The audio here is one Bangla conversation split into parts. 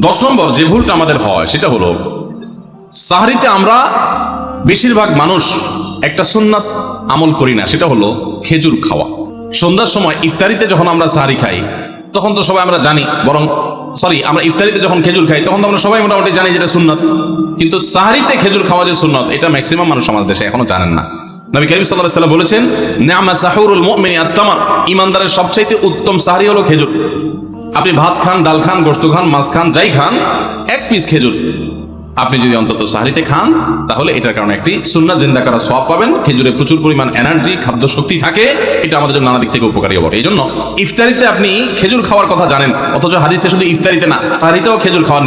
10 নম্বর যে ভুলটা আমাদের হয় সেটা হলো সাহরিতে আমরা বেশিরভাগ মানুষ একটা সুন্নাত আমল করি না, সেটা হলো খেজুর খাওয়া। সন্ধ্যার সময় ইফতারিতে যখন আমরা সাহরি খাই তখন তো সবাই আমরা জানি, আমরা ইফতারিতে যখন খেজুর খাই তখন তো আমরা সবাই মোটামুটি জানি যেটা সুন্নাত, কিন্তু সাহরিতে খেজুর খাওয়া যে সুন্নাত এটা ম্যাক্সিমাম মানুষ আমাদের দেশে এখনো জানেন না। নবী করিম সাল্লাল্লাহু আলাইহি ওয়াসাল্লাম বলেছেন, নি'মা সাহুরুল মুমিনি আত-তামার, ইমানদারের সবচাইতে উত্তম সাহরি হলো খেজুর। আপনি ভাত খান, ডাল খান, গোশত খান, মাছ খান, যাই খান, এক পিস খেজুর আপনি যদি অন্তত সাহরিতে খান তাহলে এটার কারণে একটি সুন্নাত জিন্দা করার সওয়াব পাবেন। খেজুরে প্রচুর পরিমাণ এনার্জি, খাদ্য শক্তি থাকে, এটা আমাদের জন্য নানা দিক থেকে উপকারী হবে। এই জন্য ইফতারিতে আপনি খেজুর খাওয়ার কথা জানেন, অথচ হাদিসে শুধু ইফতারিতে না সাহরিতেও খেজুর খাওয়ার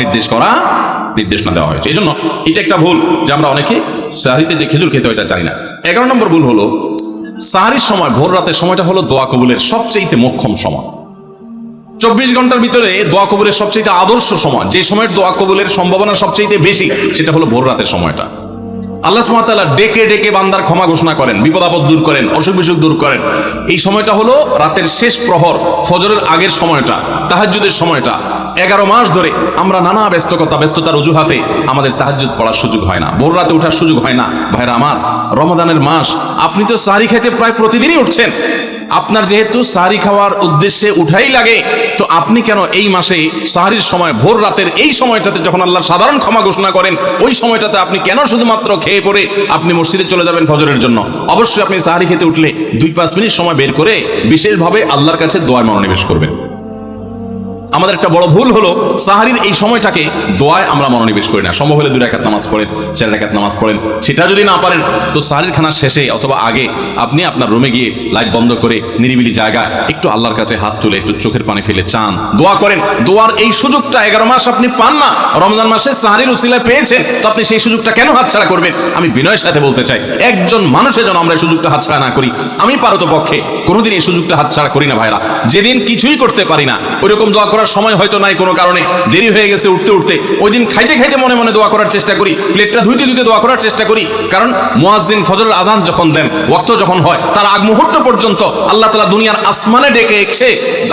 নির্দেশনা দেওয়া হয়েছে। এই জন্য এটা একটা ভুল যে আমরা অনেকে সাহরিতে যে খেজুর খেতে হয় এটা জানি না। 11 নম্বর ভুল হলো সাহরির সময়, ভোর রাতের সময়টা হলো দোয়া কবুলের সবচেয়ে মোক্ষম সময়। 24 ঘন্টার ভিতরে দোয়া কবুলের সবচেয়ে আদর্শ সময়, যে সময়ের দোয়া কবুলের সম্ভাবনা সবচেয়ে বেশি, সেটা হলো ভোর রাতের সময়টা। আল্লাহ সুবহানাহু ওয়া তাআলা ডেকে ডেকে বান্দার ক্ষমা ঘোষণা করেন, বিপদ আপদ দূর করেন, অসুখ বিসুখ দূর করেন। এই সময়টা হলো রাতের শেষ প্রহর, ফজরের আগের সময়টা, তাহাজ্জুদের সময়টা। 11 মাস ধরে আমরা নানা ব্যস্ততার অজুহাতে আমাদের তাহাজ্জুদ পড়ার সুযোগ হয় না, ভোর রাতে ওঠার সুযোগ হয় না। ভাইরা আমার, রমাদানের মাস, আপনি তো সাহরি খেতে প্রায় প্রতিদিনই উঠছেন। আপনার যেহেতু সাহরি খাওয়ার উদ্দেশ্যে উঠাই লাগে, তো আপনি কেন এই মাসে সাহরির সময় ভোর রাতের এই সময়টাতে যখন আল্লাহ সাধারণ ক্ষমা ঘোষণা করেন ওই সময়টাতে আপনি কেন শুধুমাত্র খেয়ে পরে আপনি মসজিদে চলে যাবেন ফজরের জন্য? অবশ্যই আপনি সাহরি খেতে উঠলে 2-5 মিনিট সময় বের করে বিশেষভাবে আল্লাহর কাছে দোয়ায় মনোনিবেশ করবেন। আমাদের একটা বড় ভুল হলো সাহরির এই সময়টাকে দোয়ায় আমরা মনোনিবেশ করি না। সম্ভব হলে 2 রাকাত নামাজ পড়েন, 4 রাকাত নামাজ পড়েন, সেটা যদি না পারেন তো সাহরির খানার শেষে অথবা আগে আপনি আপনার রুমে গিয়ে লাইট বন্ধ করে নিরিবিলি জায়গায় একটু আল্লাহর কাছে হাত তুলে একটু চোখের পানি ফেলে চান, দোয়া করেন। দোয়ার এই সুযোগটা 11 মাস আপনি পান না, রমজান মাসে সাহরির উসিলায় পেয়েছেন, তো আপনি সেই সুযোগটা কেন হাতছাড়া করবেন? আমি বিনয়ের সাথে বলতে চাই, একজন মানুষের জন্য আমরা এই সুযোগটা হাতছাড়া না করি। আমি পারতপক্ষে কোনোদিন এই সুযোগটা হাতছাড়া করি না ভাইরা। যেদিন কিছুই করতে পারি না, ওইরকম দোয়া করার সময় হয়তো নাই, কোনো কারণে দেরি হয়ে গেছে উঠতে, ওই দিন খাইতে মনে মনে দোয়া করার চেষ্টা করি, প্লেটটা ধুইতে দোয়া করার চেষ্টা করি। কারণ মুয়াজ্জিন ফজরের আজান যখন দেন, ওয়াক্ত যখন হয়, তার আগ মুহূর্ত পর্যন্ত আল্লাহ তাআলা দুনিয়ার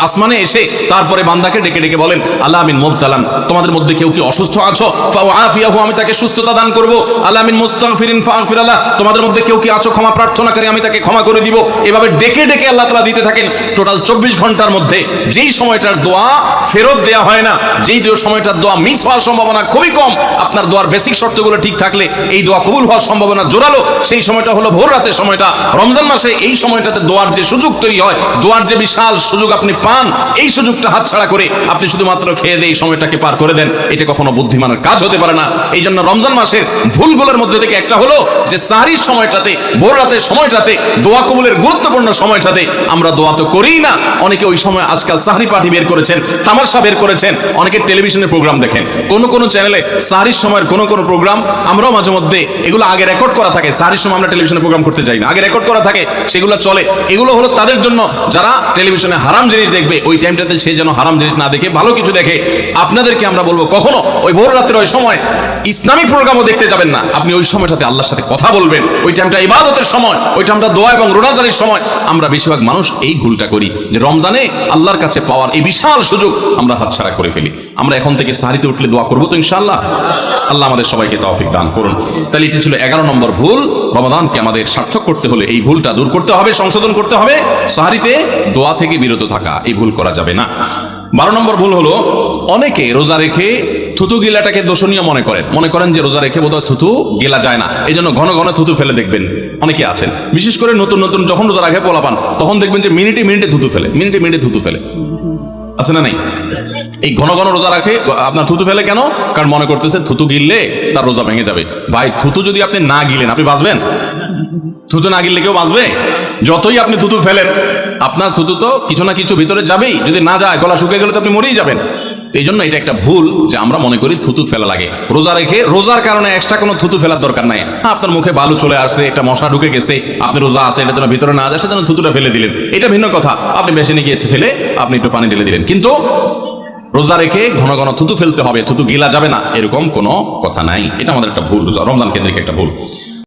আসমানে এসে তারপরে বান্দাকে ডেকে ডেকে বলেন, আল্লাহ মিন মুবতালান, তোমাদের মধ্যে কেউ কি অসুস্থ আছো, ফাআফিয়াহু, আমি তাকে সুস্থতা দান করব। আল্লাহ মিন মুস্তাগফিরিন ফাগফির লাহ, তোমাদের মধ্যে কেউ কি আছো ক্ষমা প্রার্থনাকারী, আমি তাকে ক্ষমা করে দিব। এভাবে ডেকে ডেকে আল্লাহ তাআলা দিতে থাকেন। টোটাল 24 ঘন্টার মধ্যে যেই সময়টার দোয়া ফেরত দেয়া হয় না, যেই সময়টার দোয়া মিস হওয়ার সম্ভাবনা খুবই কম, আপনার দোয়ার বেসিক শর্তগুলো ঠিক থাকলে এই দোয়া কবুল হওয়ার সম্ভাবনা জোরালো, সেই সময়টা হলো ভোর রাতের সময়টা। রমজান মাসে এই সময়টাতে দোয়ার যে সুযোগ তৈরি হয়, দোয়ার যে বিশাল সুযোগ আপনি পান, এই সুযোগটা হাতছাড়া করে আপনি শুধুমাত্র খেয়ে দিয়ে এই সময়টাকে পার করে দেন, এটা কখনো বুদ্ধিমানের কাজ হতে পারে না। এই জন্য রমজান মাসের ভুলগুলোর মধ্যে থেকে একটা হলো যে সাহরির সময়টাতে, ভোর রাতের সময়টাতে, দোয়া কবুলের গুরুত্বপূর্ণ সময়টাতে আমরা দোয়া তো করিই না। অনেকে ওই সময় আজকাল সাহরি পার্টি বের করেছেন, তামাশা বের করেছেন, অনেকে টেলিভিশনের প্রোগ্রাম দেখেন, কোন চ্যানেলে সাহরির সময়ের কোন প্রোগ্রাম আমরাও মাঝে মধ্যে এগুলো আগে রেকর্ড করা থাকে। সাহরির সময় আমরা টেলিভিশনে প্রোগ্রাম করতে যাই না, আগে রেকর্ড করা থাকে, সেগুলো চলে। এগুলো হলো তাদের জন্য যারা টেলিভিশনে হারাম জিনিস দেখবে, ওই টাইমটাতে সে যেন হারাম জিনিস না দেখে ভালো কিছু দেখে। আপনাদেরকে আমরা বলবো, কখনো ওই ভোর রাতের ওই সময় ইসলামিক প্রোগ্রামও দেখতে যাবেন না। আপনি ওই সময়টাতে আল্লাহর সাথে কথা বলবেন, ওই টাইমটা ইবাদতের সময়, ওই টাইমটা দোয়া এবং রোজাদারির সময়। আমরা বেশিরভাগ মানুষ এই ভুলটা করি যে রমজানে আল্লাহর কাছে পাওয়ার এই বিশাল সুযোগ আমরা হাতছাড়া করে ফেলি। আমরা এখন থেকে সাহরিতে উঠলে দোয়া করবো তো ইনশাআল্লাহ। আল্লাহ আমাদের সবাইকে তৌফিক দান করুন। তাহলে এটি ছিল 11 নম্বর ভুল। রমাদানকে আমাদের সার্থক করতে হলে এই ভুলটা দূর করতে হবে, সংশোধন করতে হবে। সাহরিতে দোয়া থেকে বিরত থাকা, এই ভুল করা যাবে না। 12 নম্বর ভুল হলো অনেকে রোজা রেখে থুতু গিলাটাকে দোষণীয় মনে করেন যে রোজা রেখে বোধহয় থুতু গেলা যায় না, এই জন্য ঘন ঘন থুতু ফেলে দেখবেন অনেকে আছেন। বিশেষ করে নতুন যখন রোজা রাখে পোলাপান, তখন দেখবেন যে মিনিটে থুতু ফেলে, আছে না নাই? এই ঘন ঘন রোজা রাখে আপনার থুতু ফেলে কেন? কারণ মনে করতেছে থুতু গিললে তার রোজা ভেঙে যাবে। ভাই, থুতু যদি আপনি না গিলেন আপনি বাঁচবেন? থুতু না গিললে কেউ বাঁচবে? যতই আপনি থুতু ফেলেন, আপনার থুতু তো কিছু না কিছু ভিতরে যাবেই। যদি না যায়, গলা শুকিয়ে গেলে তো আপনি মরেই যাবেন। এই জন্য এটা একটা ভুল যে আমরা মনে করি থুতু ফেলা লাগে রোজা রেখে। রোজার কারণে এক্সট্রা কোনো থুতু ফেলার দরকার নাই। আপনার মুখে বালু চলে আসছে, একটা মশা ঢুকে গেছে, আপনি রোজা আছে, এটা যেন ভিতরে না যায়, সেজন্য থুতুটা ফেলে দিলেন, এটা ভিন্ন কথা। আপনি বেসিনে গিয়ে ফেলে আপনি একটু পানি ঢেলে দিলেন, কিন্তু রোজা রেখে ঘন ঘন থুতু ফেলতে হবে, থুতু গিলা যাবে না, এরকম কোনো কথা নাই। এটা আমাদের একটা ভুল, রমজান কেন্দ্রিক একটা ভুল।